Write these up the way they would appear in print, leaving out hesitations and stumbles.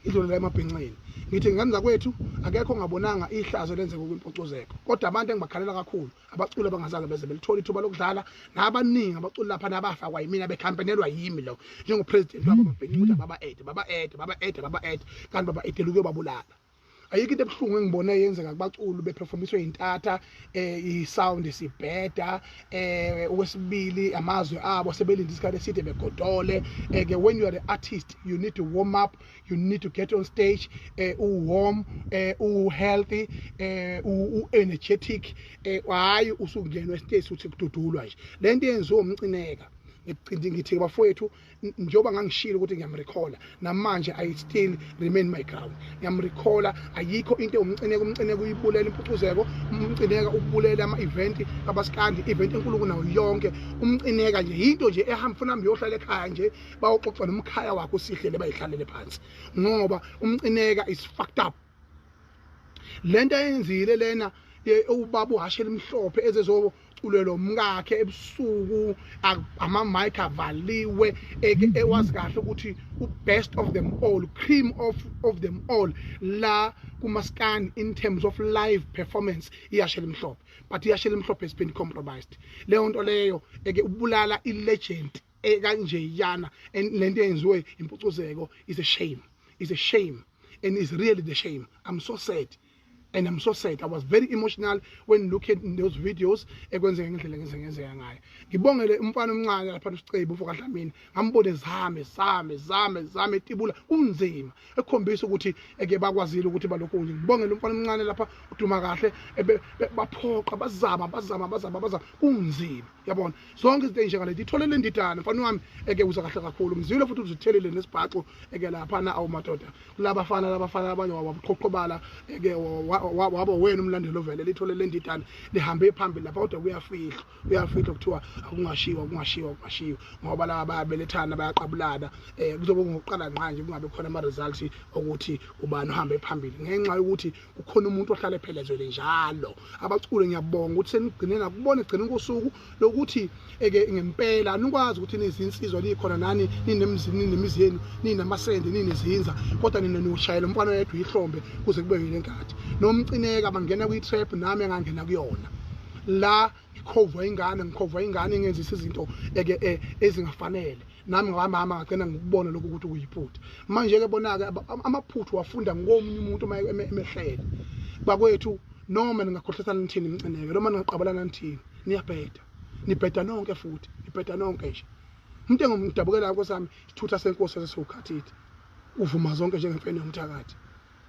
idlule la emabhinqeni ngithi nganza kwethu akekho ngabonanga ihlazo lenzeke KwiMpucuzeko kodwa abantu engibakhalela kakhulu abaculi abangazange beze belithola ithuba lokudlala nabaningi abaculi lapha nabafakwa yimina bekhampenelwa yimi lo njengopresident wababhinqi ukuthi baba ed kanti baba edela ukuyobabulala. Ayikho into ebuhlungu engibone yenzeka kubaculi beperformiswe intata isound sibheda okwesibili amazwe abo sebelinda isikhathi eside begodole ke when you are the artist you need to warm up, you need to get on stage warm healthy energetic hayi usungena estage uthi kududulwa nje lento yenziwa umcineka ngithi bafowethu njoba ngangishilo ukuthi ngiyamrecalla namanje I still remain my ground ngiyamrecalla ayikho into umcineka uyibulela impucuzeko umcineka ukubulela ama-event kaBaskandi event enkulu kunawo yonke umcineka nje into nje ehamba ufuna uyohlala ekhaya nje bawoxoxa nomkhaya wakho usihlele bayihlalele phansi ngoba umcineka is fucked up. Lento yenzile lena ubaba uhashela imhlophe ezezo ulelo umkakhe ebusuku ama-mic avaliwe ewazi kahle ukuthi best of them all, cream of them all la kuMaskandi in terms of live performance iyashela imhlophe but iyashela imhlophe has been compromised. Leyo nto leyo ubulala i-legend kanje yana lento yenziwe impucuzeko is a shame and is really the shame. I'm so sad. And I'm so sad. I was very emotional when looking in those videos ekwenzeke ngendlela ngenzeka ngayo. Ngibongele umfana omncane lapha uSicebo uFokadlamini ngambone zame etibula kunzima ekhombisa ukuthi eke bakwazile ukuthi balokunye. Ngibongele umfana omncane lapha uduma kahle baphoqa bazama kunzima yabona zonke izinto njengale ditholele indidana mfana wami eke uza kahle kakhulu ngizwile futhi uzithelele nesibhaxo eke lapha na awumadoda labafana abanye wabuqhoqobala eke wabo wena umlandelo vele lithole lendidana lihambe phambili lapha kodwa uyafihla kuthiwa akungashiwa ngoba laba bayabelethana bayaqabulana kuzobe ngokuqala manje kungabe khona ama results ukuthi ubani uhambe phambili ngenxa yokuthi ukhona umuntu ohlala ephelezele njalo. Abaculi ngiyabonga ukuthi senigcine nakubona egcina ngosuku lokuthi eke ngempela nikwazi ukuthi nizinsizwa likhona nani ninemizi yenu ninamasende ninezinza kodwa ninushayela umfana yedwa ihlombe kuze kube yilenkhathi nomcineka bangena kwi-trap nami engangena kuyona la ngikhova ingane ngenzisa izinto ezingafanele nami ngahamba ngagcina ngikubona lokho ukuthi kuyiphutha manje ke bonake amaphuthu wafunda ngomunye umuntu emehlele bakwethu noma ningakhohlisana nithini imcineka noma ningaqabulana nithini nibheda nonke futhi nibheda nonke nje umuntu engumdabukela kwesami isithutha senkosi esesukhathile uvuma zonke njengemfene yomthakathi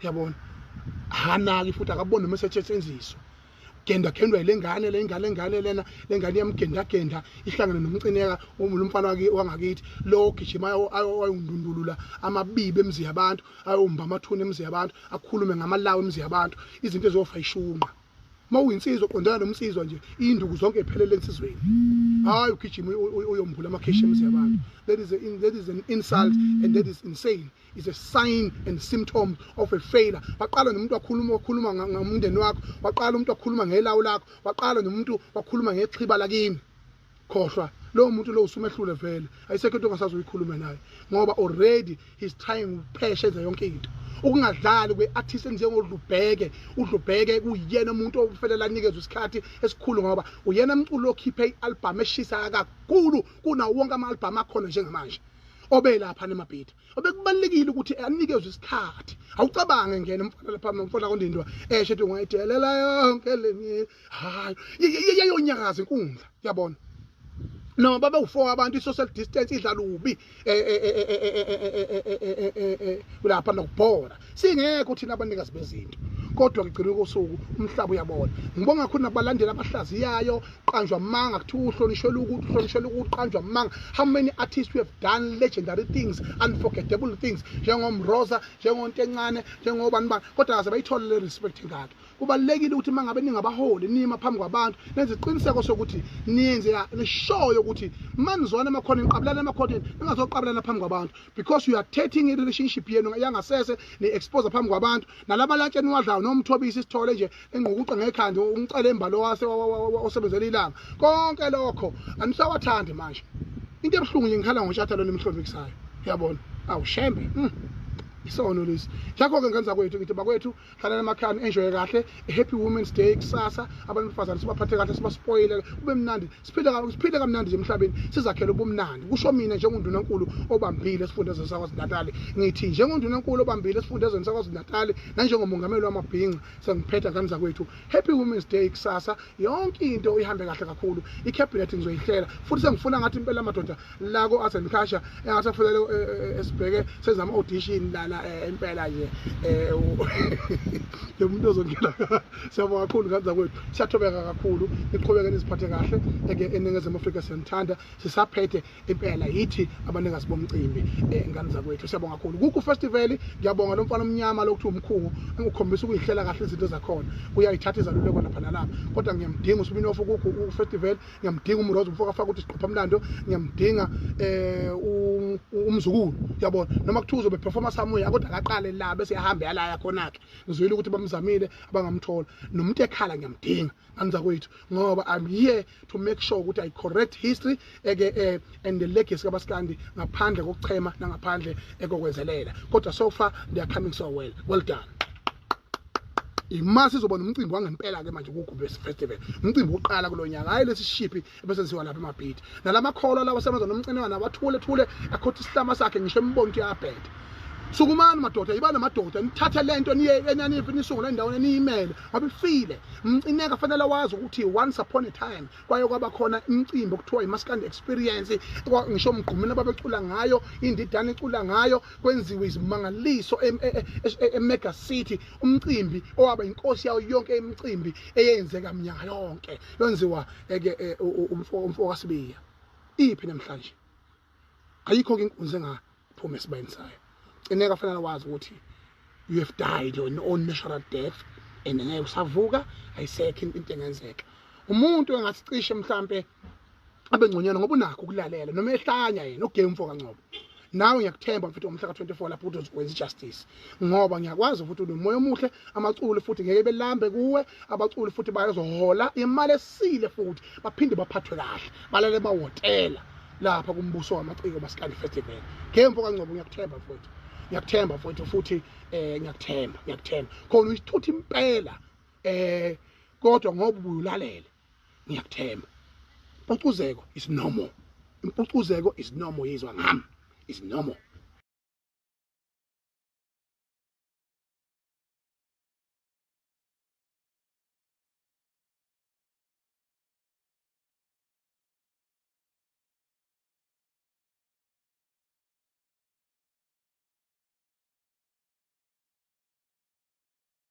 yabona hanaki futhi akabone message etshenziswa khendwa ilengane lengane yamgenda ihlangana nomcineka umfana wangakithi lo gijimayo ayondundulula amabibe emzi yabantu ayomba amathuna emzi yabantu akhulume ngamalawo emzi yabantu izinto ezofa ishunqa mawuyinsizwa qondana nomsizwa nje induku zonke ephelele ensizweni hayi ugijima uyombula amakheshi emzi yabantu. That is an insult and that is insane. It's a sign and symptom of a failure. Waqala nomuntu wakhuluma ngamndeni wakho, waqala umuntu wakhuluma ngelawo lakho, waqala nomuntu wakhuluma ngechiba lakini. Khohlwa lo muntu lo usumehlule vele ayisekho into ongasazoyikhuluma naye ngoba already he's trying upheshenza yonke into ukungadlali kwe-artist njengodlubheke kuyena umuntu ofanele anikezwe isikhathi esikhulu ngoba uyena umculo okhiphe i-album eshisa kakhulu kunawo wonke ama-album akhona njengamanje obelapha nemabhida obekubalekile ukuthi anikezwe isikhathi awucabange ngene mfana lapha mfana kondindwa eshethi ungayidelela yonke lemi hayi yayonyakaza inkundla yabona no baba u4 abantu i-social distance idlala ubi lapha nokubhora singekho thina abanikazi bezinto kodwa kugcina kosuku umhlaba uyabona ngibonga kakhulu nabalandeli abahlaziyayo qanjwa amanga kuthiwa uhlonishela ukuthi qanjwa amanga. How many artists we have done legendary things, unforgettable things njengomroza njengonto encane njengobani kodwa kaze bayitholele respect ngakho. Kubalekile ukuthi mangabe ningabaholi nima phambi kwabantu nenze iqiniseko sokuthi niyenze nishoyo ukuthi manizwana amakhona niqabulana amakhona ningazoqabulana phambi kwabantu because you are taking a relationship yenu yangasese ni-expose phambi kwabantu nalabalantsheni wadlayo nomthobisi isithole nje engokuqa ngekhanda umcele embalo wase osebenzela ilanga konke lokho anisawathandi manje into ebuhlungu nje ngikhala ngoshatha lo nemhlombe kusayo yabona awushembe isono lesi ngakho ke ngenza kwethu ngithi bakwethu khala emakhaya enjoy kahle happy women's day kusasa abantu besifazane sibaphathe kahle sibaspoile kube mnandi siphile kamnandi nje emhlabeni sizakhela ubumnandi kusho mina njengondunankulu obambile esifundazweni saKwaZulu-Natal ngithi njengondunankulu obambile esifundazweni saKwaZulu-Natal nanjengomongameli wamabhinqa sengiphetha ngani zakwethu happy women's day kusasa yonke into ihambe kahle kakhulu icabinet ngizoyihlela futhi sengifuna ngathi impela amadoda la ko asenkasha engathi afanele esibheke sezama audition lana impela nje lo muntu ozongena siyabonga kakhulu ngani zakwethu siyathobeka kakhulu iqhubeke niziphathe kahle eNingizimu Afrika siyanthanda sisaphethe impela yithi abanikazi bomcimbi ngani zakwethu siyabonga kakhulu kuku festival ngiyabonga lo mfana omnyama lokuthu umkhungu engikhombisa ukuyihlela kahle izinto zakhona uyayithatha izaluleko lapha nalapha kodwa ngiyamdinga uSibinofu kuku festival ngiyamdinga umrozo mfoka afaka ukuthi siqopha umlando ngiyamdinga umzukulu yabona noma kuthiwa uzobe performance samuya kodwa akaqale la bese yahamba yala yakhona ke ngizwile ukuthi bamzamile abangamthola nomuntu ekhala ngiyamdinga anza kwethu ngoba I'm here to make sure ukuthi I correct history and the legacy kaMaskandi ngaphandle kokuchema nangaphandle ekokwenzelela kodwa so far they are coming so well done. Imasi izobona umcimbi wangempela ke manje kuGube festival umcimbi uqala kulonyaka hayi lesishiphi bese siwa lapha emabhidi nalamakhola lawa sebenza nomcinekwana abathule akhothi isihlama sakhe ngisho embonto yabhede sukumani madoda ibana madoda nithathe lento niye enyaniphi nisungule endaweni niyimele ngoba ifile umcineka fanele wazi ukuthi once upon a time kwaye kwaba khona imicimbi okuthiwa iMaskandi experience ngisho umgqumeni ababecula ngayo indidane icula ngayo kwenziwe izimangaliso eMega City umcimbi owaba inkosi yawo yonke imicimbi eyenzeka minyaka yonke lonziwa umfoko kaSibiya iphi namhlanje ayikho ke inkunzi engaphuma esibayeni sayo ineka fanele wazi ukuthi you have died your own natural death and ngeke usavuka ayisekho into engenzeka umuntu engasicishe mhlambe abengconyana ngoba unakho ukulalela noma ehlanya yena ugame mfoka Ngcobo nawe ngiyakuthemba mfethu ngomhla ka24 lapho uzokwenza justice ngoba ngiyakwazi futhi unomoya omuhle amaculi futhi ngeke belambe kuwe abaculi futhi bayazohola imali esile futhi baphinde baphathwe kahle balale bawotela lapha kumbuso wamaciko Maskandi festival game mfoka Ngcobo ngiyakuthemba futhi ngiyakuthemba khona uyithuthi impela kodwa ngoba uyulalele ngiyakuthemba Mpucuzeko is normal impucuzeko is normal yizwa ngami is normal